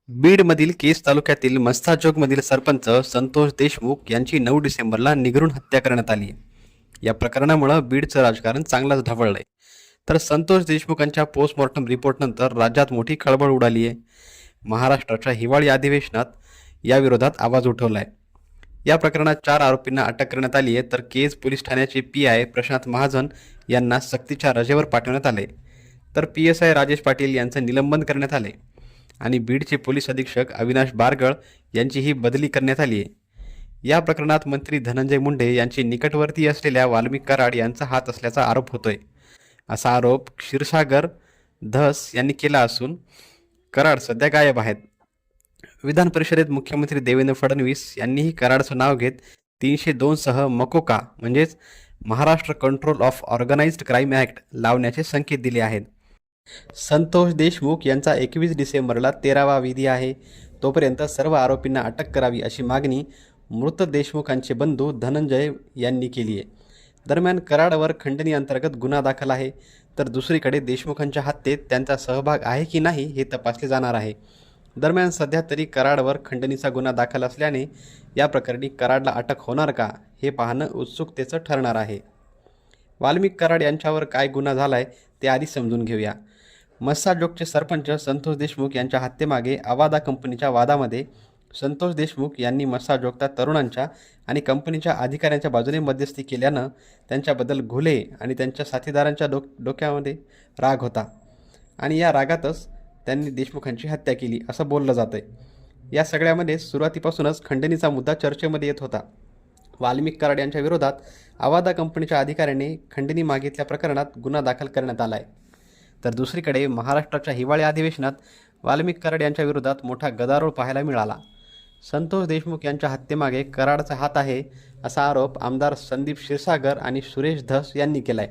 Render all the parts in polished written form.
बीडमधील केज तालुक्यातील मस्ताजोगमधील सरपंच संतोष देशमुख यांची 9 डिसेंबरला निगरून हत्या करण्यात आली. या प्रकरणामुळे बीडचं राजकारण चांगलंच ढवळलंय. तर संतोष देशमुखांच्या पोस्टमॉर्टम रिपोर्टनंतर राज्यात मोठी खळबळ उडाली आहे. महाराष्ट्राच्या हिवाळी अधिवेशनात याविरोधात आवाज उठवलाय. या प्रकरणात 4 आरोपींना अटक करण्यात आली आहे. तर केज पोलीस ठाण्याचे PI प्रशांत महाजन यांना सक्तीच्या रजेवर पाठवण्यात आले. तर PSI राजेश पाटील यांचं निलंबन करण्यात आले आणि बीडचे पोलीस अधीक्षक अविनाश बारगळ यांचीही बदली करण्यात आली आहे. या प्रकरणात मंत्री धनंजय मुंडे यांची निकटवर्ती असलेल्या वाल्मिक कराड यांचा हात असल्याचा आरोप होतोय. असा आरोप क्षीरसागर धस यांनी केला असून कराड सध्या गायब आहेत. विधान परिषदेत मुख्यमंत्री देवेंद्र फडणवीस यांनीही कराडचं नाव घेत 302 सह मकोका म्हणजेच Maharashtra control of organised crime act लावण्याचे संकेत दिले आहेत. संतोष देशमुख यांचा 21 डिसेंबरला 13वा विधी आहे. तोपर्यंत सर्व आरोपींना अटक करावी अशी मागणी मृत देशमुखांचे बंधू धनंजय यांनी केली आहे. दरम्यान कराडवर खंडणी अंतर्गत गुन्हा दाखल आहे. तर दुसरीकडे देशमुखांच्या हत्येत त्यांचा सहभाग आहे की नाही हे तपासले जाणार आहे. दरम्यान सध्या तरी कराडवर खंडणीचा गुन्हा दाखल असल्याने या प्रकरणी कराडला अटक होणार का हे पाहणं उत्सुकतेचं ठरणार आहे. वाल्मिक कराड यांच्यावर काय गुन्हा झालाय ते आधी समजून घेऊया. मस्साजोगचे सरपंच संतोष देशमुख यांच्या हत्येमागे अवादा कंपनीच्या वादामध्ये संतोष देशमुख यांनी मस्साजोगच्या तरुणांच्या आणि कंपनीच्या अधिकाऱ्यांच्या बाजूने मध्यस्थी केल्यानं त्यांच्याबद्दल घुले आणि त्यांच्या साथीदारांच्या डोक्यामध्ये राग होता आणि या रागातच त्यांनी देशमुखांची हत्या केली असं बोललं जातंय. या सगळ्यामध्ये सुरुवातीपासूनच खंडणीचा मुद्दा चर्चेमध्ये येत होता. वाल्मिक कराड यांच्या विरोधात अवादा कंपनीच्या अधिकाऱ्याने खंडणी मागितल्या प्रकरणात गुन्हा दाखल करण्यात आला आहे. तर दुसरीकडे महाराष्ट्राच्या हिवाळी अधिवेशनात वाल्मिक कराड यांच्या विरोधात मोठा गदारोळ पाहायला मिळाला. संतोष देशमुख यांच्या हत्येमागे कराडचा हात आहे असा आरोप आमदार संदीप क्षीरसागर आणि सुरेश धस यांनी केला आहे.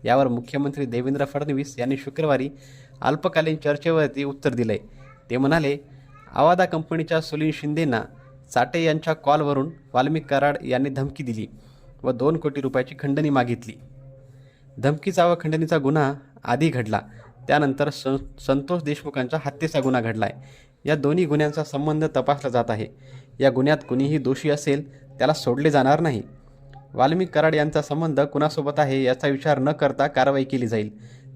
यावर मुख्यमंत्री देवेंद्र फडणवीस यांनी शुक्रवारी अल्पकालीन चर्चेवरती उत्तर दिले. ते म्हणाले, अवादा कंपनीच्या सुनील शिंदेंना साठे यांच्या कॉलवरून वाल्मिक कराड यांनी धमकी दिली व 2 कोटी रुपयाची खंडणी मागितली. धमकीचा व खंडणीचा गुन्हा आधी घडला, त्यानंतर संतोष देशमुखांच्या हत्येचा गुन्हा घडला आहे. या दोन्ही गुन्ह्यांचा संबंध तपासला जात आहे. या गुन्ह्यात कुणीही दोषी असेल त्याला सोडले जाणार नाही. वाल्मिक कराड यांचा संबंध कुणासोबत आहे याचा विचार न करता कारवाई केली जाईल.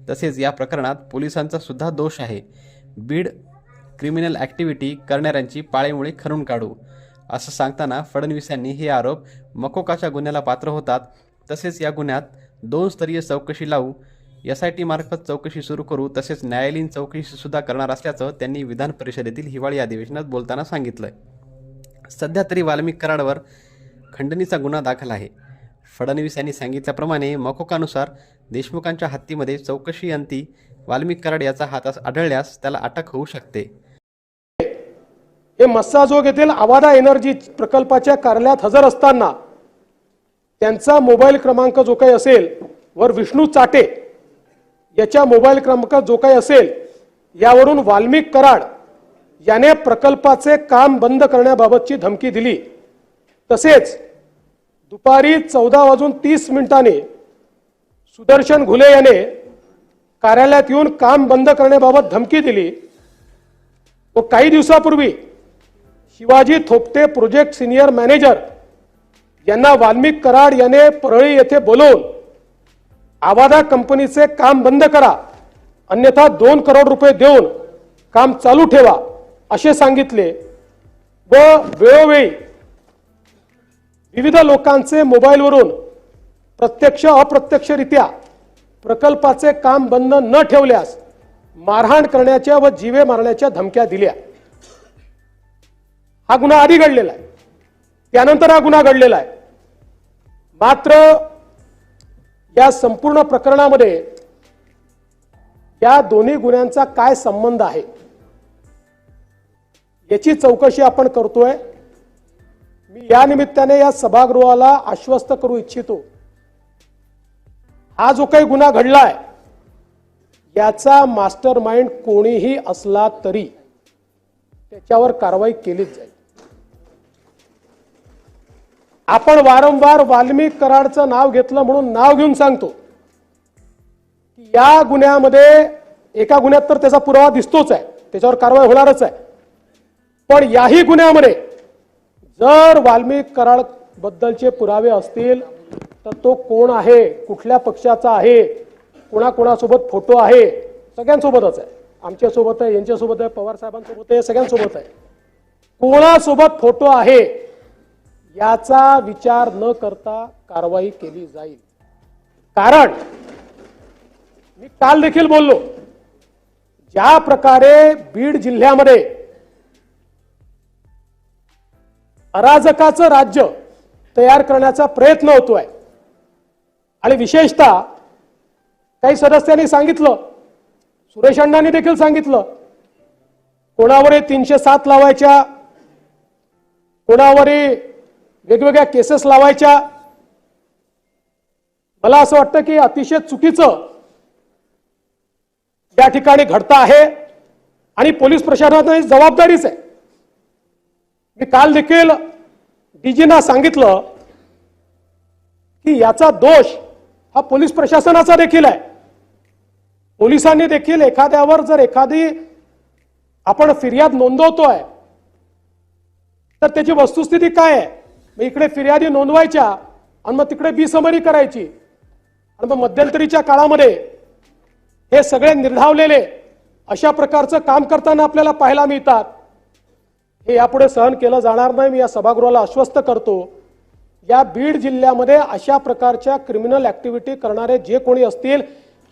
तसेच या प्रकरणात पोलिसांचा सुद्धा दोष आहे. बीड क्रिमिनल ॲक्टिव्हिटी करणाऱ्यांची पाळेमुळे खणून काढू असं सांगताना फडणवीस यांनी हे आरोप मकोकाच्या गुन्ह्याला पात्र होतात. तसेच या गुन्ह्यात 2 स्तरीय चौकशी लावू, SIT मार्फत चौकशी सुरू करू, तसेच न्यायालयीन चौकशी सुद्धा करणार असल्याचं त्यांनी विधान परिषदेतील हिवाळी अधिवेशनात बोलताना सांगितलं. सध्या तरी वाल्मिक कराडवर खंडणीचा गुन्हा दाखल आहे. फडणवीस यांनी सांगितल्याप्रमाणे मकोकानुसार देशमुखांच्या हत्येमध्ये चौकशी अंती वाल्मिक कराड याचा हात आढळल्यास त्याला अटक होऊ शकते. हे मस्साजोग येथील अवादा एनर्जी प्रकल्पाच्या कार्यालयात हजर असताना त्यांचा मोबाईल क्रमांक जो काही असेल वर विष्णू चाटे याच्या मोबाईल क्रमांक जो काही असेल यावरून वाल्मिक कराड याने प्रकल्पाचे काम बंद करण्याबाबतची धमकी दिली. तसेच दुपारी 14:30 सुदर्शन घुले याने कार्यालयात येऊन काम बंद करण्याबाबत धमकी दिली व काही दिवसापूर्वी Shivaji Thopte project senior manager यांना वाल्मिक कराड याने परळी येथे बोलवून आवादा कंपनीचे काम बंद करा, अन्यथा 2 करोड रुपये देऊन काम चालू ठेवा असे सांगितले व वेळोवेळी विविध लोकांचे मोबाईलवरून प्रत्यक्ष अप्रत्यक्षरित्या प्रकल्पाचे काम बंद न ठेवल्यास मारहाण करण्याच्या व जीवे मारण्याच्या धमक्या दिल्या. हा गुन्हा आधी घडलेला आहे, त्यानंतर हा गुन्हा घडलेला आहे. मात्र या संपूर्ण प्रकरणामध्ये या दोन्ही गुन्ह्यांचा काय संबंध आहे याची चौकशी आपण करतोय. मी या निमित्ताने या सभागृहाला आश्वस्त करू इच्छितो, हा जो काही गुन्हा घडलाय याचा मास्टर माइंड कोणीही असला तरी त्याच्यावर कारवाई केलीच जाईल. आपण वारंवार वाल्मिक कराडचं नाव घेतलं म्हणून नाव घेऊन सांगतो की या गुन्ह्यामध्ये एका गुन्ह्यात तर त्याचा पुरावा दिसतोच आहे, त्याच्यावर कारवाई होणारच आहे. पण याही गुन्ह्यामध्ये जर वाल्मिक कराड बद्दलचे पुरावे असतील तर तो कोण आहे, कुठल्या पक्षाचा आहे, कोणाकोणासोबत फोटो आहे, सगळ्यांसोबतच आहे. आमच्यासोबत आहे, यांच्यासोबत आहे, पवार साहेबांसोबत आहे, सगळ्यांसोबत आहे. कोणासोबत फोटो आहे याचा विचार न करता कारवाई केली जाईल. कारण मी काल देखील बोललो, ज्या प्रकारे बीड जिल्ह्यामध्ये अराजकाचं राज्य तयार करण्याचा प्रयत्न होतोय आणि विशेषतः काही सदस्यांनी सांगितलं, सुरेश अण्णांनी देखील सांगितलं, कोणावरही 307 लावायच्या, कोणावरही वेगवेगळ्या केसेस लावायच्या. मला असं वाटतं की अतिशय चुकीचं या ठिकाणी घडतं आहे आणि पोलीस प्रशासनाची जबाबदारीच आहे. मी काल देखील डीजींना सांगितलं की याचा दोष हा पोलीस प्रशासनाचा देखील आहे. पोलिसांनी देखील एखाद्यावर जर एखादी आपण फिर्याद नोंदवतोय तर त्याची वस्तुस्थिती काय आहे, मग इकडे फिर्यादी नोंदवायच्या आणि मग तिकडे बेसमरी करायची आणि मग मध्यंतरीच्या काळामध्ये हे सगळे निर्धावलेले अशा प्रकारचं काम करताना आपल्याला पाहायला मिळतात. हे यापुढे सहन केलं जाणार नाही. मी या सभागृहाला आश्वस्त करतो, या बीड जिल्ह्यामध्ये अशा प्रकारच्या क्रिमिनल ऍक्टिव्हिटी करणारे जे कोणी असतील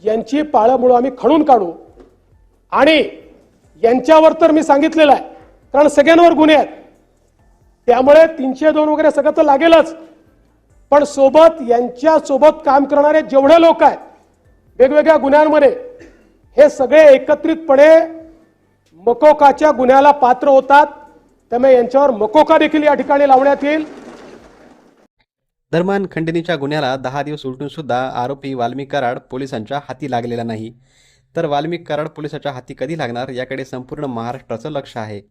यांची पाळंमुळं आम्ही खणून काढू आणि यांच्यावर तर मी सांगितलेलं आहे, कारण सगळ्यांवर गुन्हे आहेत, त्यामुळे 302 वगैरे सगळं तर लागेलच, पण सोबत यांच्या सोबत काम करणारे जेवढे लोक आहेत वेगवेगळ्या गुन्ह्यांमध्ये, हे सगळे एकत्रितपणे मकोकाच्या गुन्ह्याला पात्र होतात. त्यामुळे यांच्यावर मकोका देखील या ठिकाणी लावण्यात येईल. दरम्यान खंडणीच्या गुन्ह्याला 10 दिवस उलटून सुद्धा आरोपी वाल्मिक कराड पोलिसांच्या हाती लागलेला नाही. तर वाल्मिक कराड पोलिसांच्या हाती कधी लागणार याकडे संपूर्ण महाराष्ट्राचं लक्ष आहे.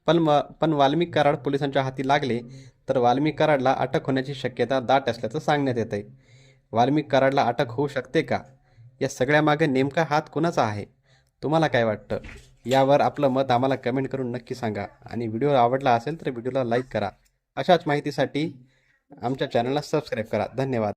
पण वाल्मिक कराड पोलिसांच्या हाती लागले तर वाल्मिक कराडला अटक होण्याची शक्यता दाट असल्याचं सांगण्यात येत आहे. वाल्मिक कराडला अटक होऊ शकते का? या सगळ्यामागे नेमका हात कुणाचा आहे? तुम्हाला काय वाटतं? यावर आपलं मत आम्हाला कमेंट करून नक्की सांगा आणि व्हिडिओ आवडला असेल तर व्हिडिओला लाईक करा. अशाच माहितीसाठी आमच्या चॅनलला सबस्क्राईब करा. धन्यवाद.